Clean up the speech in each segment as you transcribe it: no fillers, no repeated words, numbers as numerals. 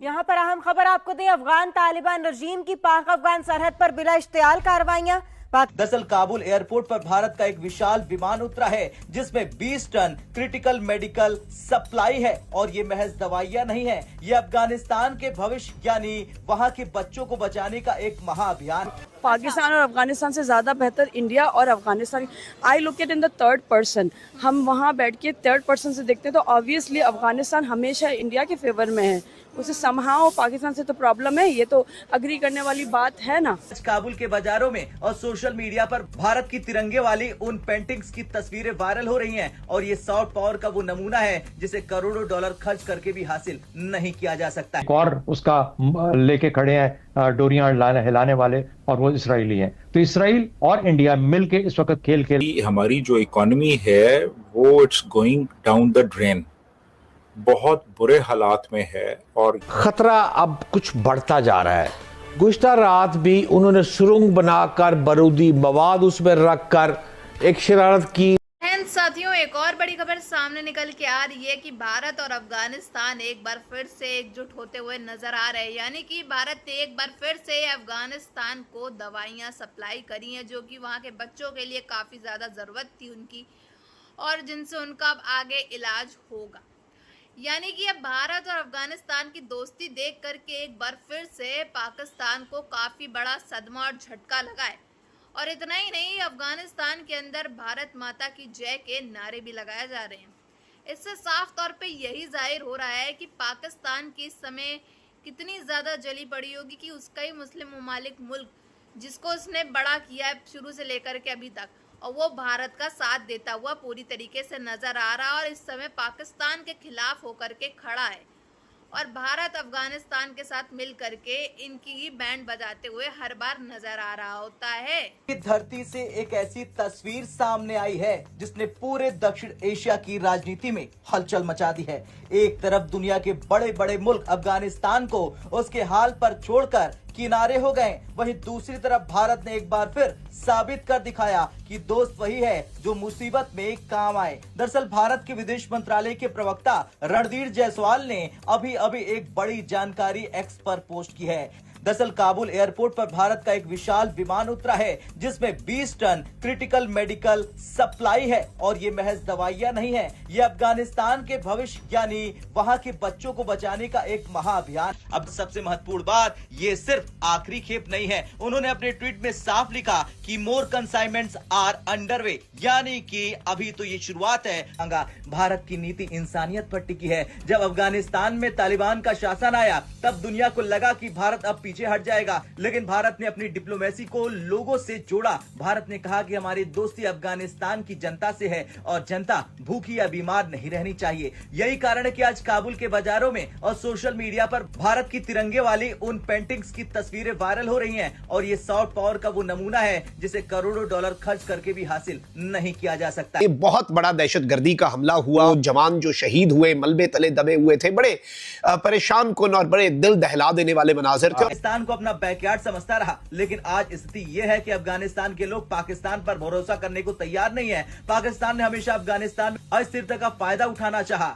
यहाँ पर अहम खबर आपको दें, अफगान तालिबान रजीम की पाक अफगान सरहद पर बिला इश्तियाल कार्रवाइयां। दरअसल काबुल एयरपोर्ट पर भारत का एक विशाल विमान उतरा है जिसमें 20 टन क्रिटिकल मेडिकल सप्लाई है और ये महज दवाइयां नहीं है, ये अफगानिस्तान के भविष्य यानी वहां के बच्चों को बचाने का एक महाअभियान। पाकिस्तान और अफगानिस्तान से ज़्यादा बेहतर इंडिया और Afghanistan. I look at in the third person, हम वहाँ बैठ के थर्ड पर्सन से देखते हैं तो ऑब्वियसली अफगानिस्तान हमेशा इंडिया के फेवर में है, उसे समहाउ पाकिस्तान से तो प्रॉब्लम है, ये तो अग्री करने वाली बात है ना। काबुल के बाजारों में और सोशल मीडिया पर भारत की तिरंगे वाली उन पेंटिंग्स की तस्वीरें वायरल हो रही हैं और ये सॉफ्ट पावर का वो नमूना है जिसे करोड़ों डॉलर खर्च करके भी हासिल नहीं किया जा सकता है। और उसका लेके खड़े हैं डोरियां हिलाने वाले और वो इसराइली हैं। तो इसराइल और इंडिया मिलके इस वक्त खेल हमारी जो इकोनॉमी है वो it's going down the drain, बहुत बुरे हालात में है और खतरा अब कुछ बढ़ता जा रहा है। गुज़श्ता रात भी उन्होंने सुरंग बनाकर बारूदी मवाद उसमें रखकर एक शरारत की। साथियों, एक और बड़ी खबर सामने निकल के आ रही है कि भारत और अफगानिस्तान एक बार फिर से एकजुट होते हुए नजर आ रहे हैं। यानी कि भारत ने एक बार फिर से अफगानिस्तान को दवाइयां सप्लाई करी हैं जो कि वहां के बच्चों के लिए काफ़ी ज़्यादा ज़रूरत थी उनकी, और जिनसे उनका अब आगे इलाज होगा। यानी कि अब भारत और अफगानिस्तान की दोस्ती देख करके एक बार फिर से पाकिस्तान को काफ़ी बड़ा सदमा और झटका लगा है। और इतना ही नहीं, अफगानिस्तान के अंदर भारत माता की जय के नारे भी लगाए जा रहे हैं। इससे साफ तौर पे यही जाहिर हो रहा है कि पाकिस्तान की इस समय कितनी ज़्यादा जली पड़ी होगी कि उसका ही मुस्लिम ममालिक मुल्क जिसको उसने बड़ा किया है शुरू से लेकर के अभी तक, और वो भारत का साथ देता हुआ पूरी तरीके से नज़र आ रहा है और इस समय पाकिस्तान के खिलाफ होकर के खड़ा है। और भारत अफगानिस्तान के साथ मिल करके इनकी ही बैंड बजाते हुए हर बार नजर आ रहा होता है। धरती से एक ऐसी तस्वीर सामने आई है जिसने पूरे दक्षिण एशिया की राजनीति में हलचल मचा दी है। एक तरफ दुनिया के बड़े बड़े मुल्क अफगानिस्तान को उसके हाल पर छोड़कर किनारे हो गए, वहीं दूसरी तरफ भारत ने एक बार फिर साबित कर दिखाया कि दोस्त वही है जो मुसीबत में काम आए। दरअसल भारत के विदेश मंत्रालय के प्रवक्ता रणधीर जायसवाल ने अभी एक बड़ी जानकारी एक्स पर पोस्ट की है। दरअसल काबुल एयरपोर्ट पर भारत का एक विशाल विमान उतरा है जिसमें 20 टन क्रिटिकल मेडिकल सप्लाई है और ये महज दवाइयां नहीं है, ये अफगानिस्तान के भविष्य यानी वहां के बच्चों को बचाने का एक महाअभियान। अब सबसे महत्वपूर्ण बात, ये सिर्फ आखिरी खेप नहीं है। उन्होंने अपने ट्वीट में साफ लिखा कि मोर कंसाइनमेंट्स आर अंडरवे, यानी कि अभी तो ये शुरुआत है। भारत की नीति इंसानियत पर टिकी है। जब अफगानिस्तान में तालिबान का शासन आया तब दुनिया को लगा कि भारत अब पीछे हट जाएगा, लेकिन भारत ने अपनी डिप्लोमेसी को लोगों से जोड़ा। भारत ने कहा कि हमारी दोस्ती अफगानिस्तान की जनता से है और जनता भूखी या बीमार नहीं रहनी चाहिए। यही कारण है कि आज काबुल के बाजारों में और सोशल मीडिया पर भारत की तिरंगे वाली उन पेंटिंग्स की तस्वीरें वायरल हो रही हैं और ये सॉफ्ट पावर का वो नमूना है जिसे करोड़ों डॉलर खर्च करके भी हासिल नहीं किया जा सकता। ये बहुत बड़ा दहशतगर्दी का हमला हुआ, जवान जो शहीद हुए मलबे तले दबे हुए थे, बड़े परेशान कुन और बड़े दिल दहला देने वाले मनाजिर थे। पाकिस्तान को अपना बैकयार्ड समझता रहा, लेकिन आज स्थिति यह है कि अफगानिस्तान के लोग पाकिस्तान पर भरोसा करने को तैयार नहीं है। पाकिस्तान ने हमेशा अफगानिस्तान में अस्थिरता का फायदा उठाना चाहा,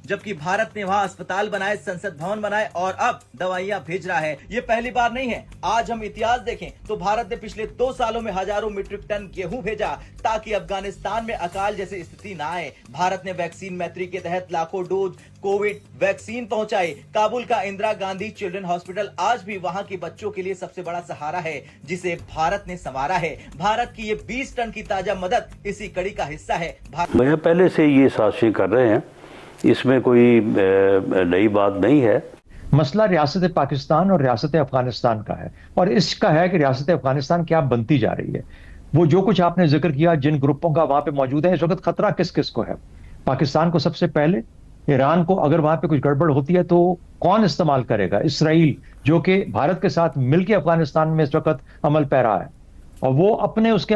जबकि भारत ने वहां अस्पताल बनाए, संसद भवन बनाए और अब दवाइयां भेज रहा है। ये पहली बार नहीं है। आज हम इतिहास देखें तो भारत ने पिछले 2 सालों में हजारों मीट्रिक टन गेहूं भेजा ताकि अफगानिस्तान में अकाल जैसी स्थिति न आए। भारत ने वैक्सीन मैत्री के तहत लाखों डोज कोविड वैक्सीन पहुंचाई। काबुल का इंदिरा गांधी चिल्ड्रन हॉस्पिटल आज भी वहां के बच्चों के लिए सबसे बड़ा सहारा है जिसे भारत ने संवारा है। भारत की ये 20 टन की ताजा मदद इसी कड़ी का हिस्सा है। मैं पहले से ये साजिशें कर रहे हैं, इसमें कोई नई बात नहीं है। मसला रियासत पाकिस्तान और रियासत अफगानिस्तान का है और इसका है कि रियासत अफगानिस्तान क्या बनती जा रही है। वो जो कुछ आपने जिक्र किया, जिन ग्रुपों का वहां पे मौजूद है, इस वक्त खतरा किस किस को है? पाकिस्तान को सबसे पहले, ईरान को अगर वहां पे कुछ गड़बड़ होती है तो कौन इस्तेमाल करेगा? इसराइल, जो कि भारत के साथ मिलकर अफगानिस्तान में इस वक्त अमल पैरा है और वो अपने उसके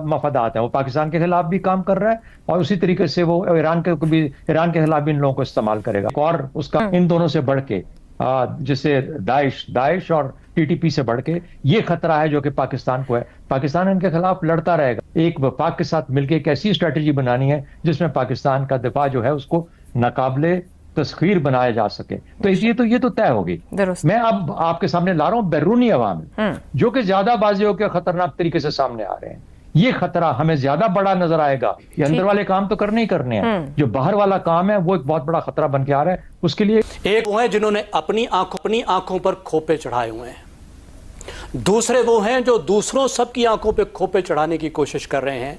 मफादात हैं, वो पाकिस्तान के खिलाफ भी काम कर रहा है और उसी तरीके से वो ईरान के खिलाफ भी इन लोगों को इस्तेमाल करेगा। और उसका इन दोनों से बढ़ के जिससे दाइश और टीटीपी से बढ़ के ये खतरा है जो कि पाकिस्तान को है। पाकिस्तान इनके खिलाफ लड़ता रहेगा। एक वफाक के साथ मिलकर एक ऐसी स्ट्रेटेजी बनानी है जिसमें पाकिस्तान का दिफा जो है उसको नाकाबिले तस्वीर बनाया जा सके। तो ये तो तय होगी। मैं अब आपके सामने ला रहा हूं बैरूनी अवामिल जो कि ज्यादा बाजी होकर खतरनाक तरीके से सामने आ रहे हैं। ये खतरा हमें ज्यादा बड़ा नजर आएगा। ये अंदर वाले काम तो करने ही करने हैं, जो बाहर वाला काम है वो एक बहुत बड़ा खतरा बन के आ रहा है। उसके लिए एक वो है जिन्होंने अपनी आंखों पर खोपे चढ़ाए हुए हैं, दूसरे वो हैं जो दूसरों सबकी आंखों पे खोपे चढ़ाने की कोशिश कर रहे हैं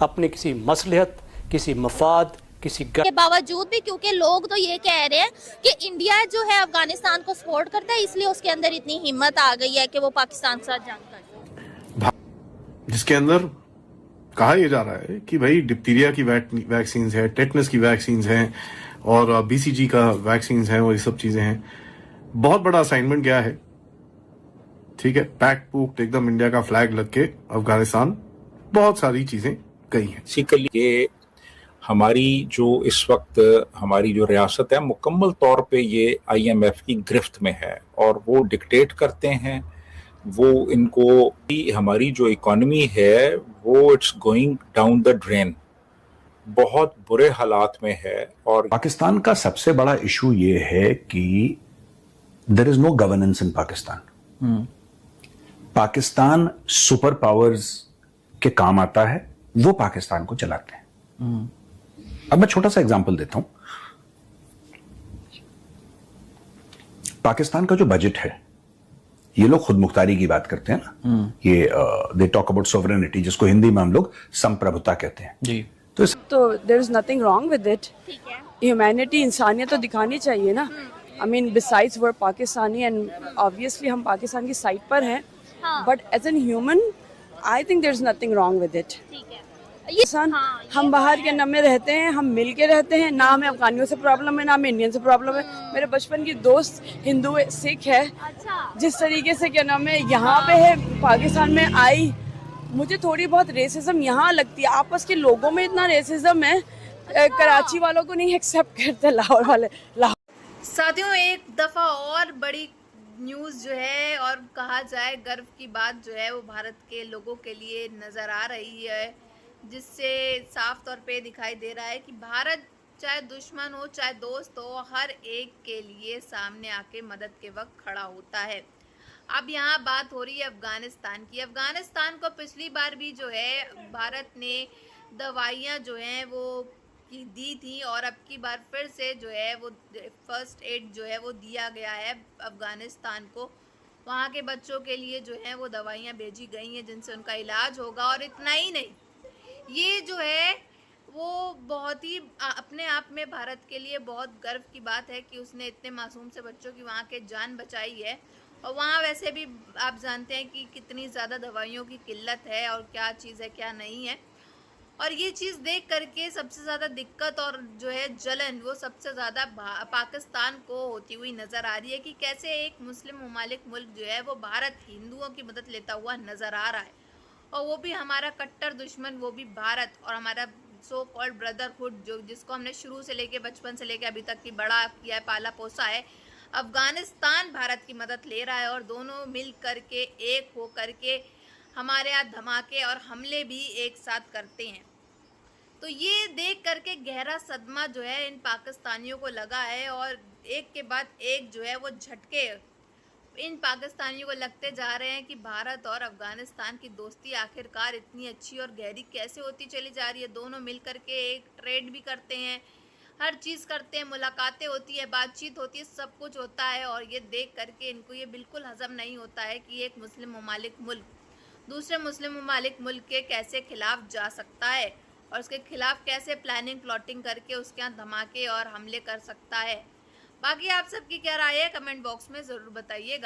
अपनी किसी मसलहत, किसी मफाद, किसी के बावजूद भी, क्योंकि लोग तो ये कह रहे हैं कि इंडिया जो है अफगानिस्तान को सपोर्ट करता है, इसलिए उसके अंदर इतनी हिम्मत आ गई है कि वो पाकिस्तान के साथ जंग करता है, जिसके अंदर कहा यह जा रहा है कि भाई डिप्थीरिया की वैक्सीन है, टेटनस की वैक्सीन है और BCG का वैक्सीन है और ये सब चीजें हैं। बहुत बड़ा असाइनमेंट गया है, ठीक है, पैक पूक्ड एकदम इंडिया का फ्लैग लग के अफगानिस्तान बहुत सारी चीजें गई हैं। बेसिकली हमारी जो इस वक्त हमारी जो रियासत है मुकम्मल तौर पे ये IMF की गिरफ्त में है और वो डिक्टेट करते हैं। वो इनको हमारी जो इकोनॉमी है वो it's going down the drain, बहुत बुरे हालात में है। और पाकिस्तान का सबसे बड़ा इशू ये है कि there is no governance in Pakistan. Pakistan super powers के काम आता है, वो पाकिस्तान को चलाते हैं। अब मैं छोटा सा एग्जांपल देता हूं। पाकिस्तान का जो बजट है, ये लोग खुद मुख्तारी की बात करते हैं ना, ये दे टॉक अबाउट सोवरेनिटी, जिसको हिंदी में हम लोग संप्रभुता कहते हैं जी। तो there is nothing wrong with it. Humanity, इंसानियत तो दिखानी चाहिए ना। I mean besides word Pakistani and obviously हम पाकिस्तान की साइड पर हैं, but as an human I think there is nothing wrong with it. हम बाहर के न में रहते हैं, हम मिल के रहते हैं, ना हमें अफगानियों से प्रॉब्लम है ना हमें इंडियन से प्रॉब्लम है। मेरे बचपन की दोस्त हिंदू है, सिख है, जिस तरीके से क्या नाम है यहाँ पे है, पाकिस्तान में आई, मुझे थोड़ी बहुत रेसिज्म यहाँ लगती है। आपस के लोगों में इतना रेसिज्म है, कराची वालों को नहीं एक्सेप्ट करते लाहौर वाले। साथियों, एक दफा और बड़ी न्यूज़ जो है और कहा जाए गर्व की बात जो है वो भारत के लोगों के लिए नज़र आ रही है, जिससे साफ तौर पे दिखाई दे रहा है कि भारत चाहे दुश्मन हो चाहे दोस्त हो, हर एक के लिए सामने आके मदद के वक्त खड़ा होता है। अब यहाँ बात हो रही है अफगानिस्तान की। अफगानिस्तान को पिछली बार भी जो है भारत ने दवाइयाँ जो हैं वो दी थी और अब की बार फिर से जो है वो फर्स्ट एड जो है वो दिया गया है अफगानिस्तान को। वहाँ के बच्चों के लिए जो है वो दवाइयाँ भेजी गई हैं जिनसे उनका इलाज होगा। और इतना ही नहीं, ये जो है वो बहुत ही अपने आप में भारत के लिए बहुत गर्व की बात है कि उसने इतने मासूम से बच्चों की वहाँ के जान बचाई है। और वहाँ वैसे भी आप जानते हैं कि कितनी ज़्यादा दवाइयों की किल्लत है और क्या चीज़ है क्या नहीं है। और ये चीज़ देख करके सबसे ज़्यादा दिक्कत और जो है जलन वो सबसे ज़्यादा पाकिस्तान को होती हुई नज़र आ रही है कि कैसे एक मुस्लिम ममालिक मुल्क जो है वो भारत हिंदुओं की मदद लेता हुआ नज़र आ रहा है, और वो भी हमारा कट्टर दुश्मन, वो भी भारत, और हमारा सो कॉल्ड ब्रदरहुड जो जिसको हमने शुरू से लेके बचपन से लेके अभी तक की बड़ा किया है, पाला पोसा है, अफगानिस्तान भारत की मदद ले रहा है। और दोनों मिल करके एक हो करके हमारे यहाँ धमाके और हमले भी एक साथ करते हैं। तो ये देख करके गहरा सदमा जो है इन पाकिस्तानियों को लगा है और एक के बाद एक जो है वो झटके इन पाकिस्तानियों को लगते जा रहे हैं कि भारत और अफगानिस्तान की दोस्ती आखिरकार इतनी अच्छी और गहरी कैसे होती चली जा रही है। दोनों मिल करके एक ट्रेड भी करते हैं, हर चीज़ करते हैं, मुलाकातें होती है, बातचीत होती है, सब कुछ होता है। और ये देख करके इनको ये बिल्कुल हजम नहीं होता है कि एक मुस्लिम ममालिक मुल्क दूसरे मुस्लिम ममालिक मुल्क के कैसे खिलाफ जा सकता है और उसके खिलाफ कैसे प्लानिंग प्लॉटिंग करके उसके यहाँ धमाके और हमले कर सकता है। बाकी आप सबकी क्या राय है कमेंट बॉक्स में ज़रूर बताइएगा।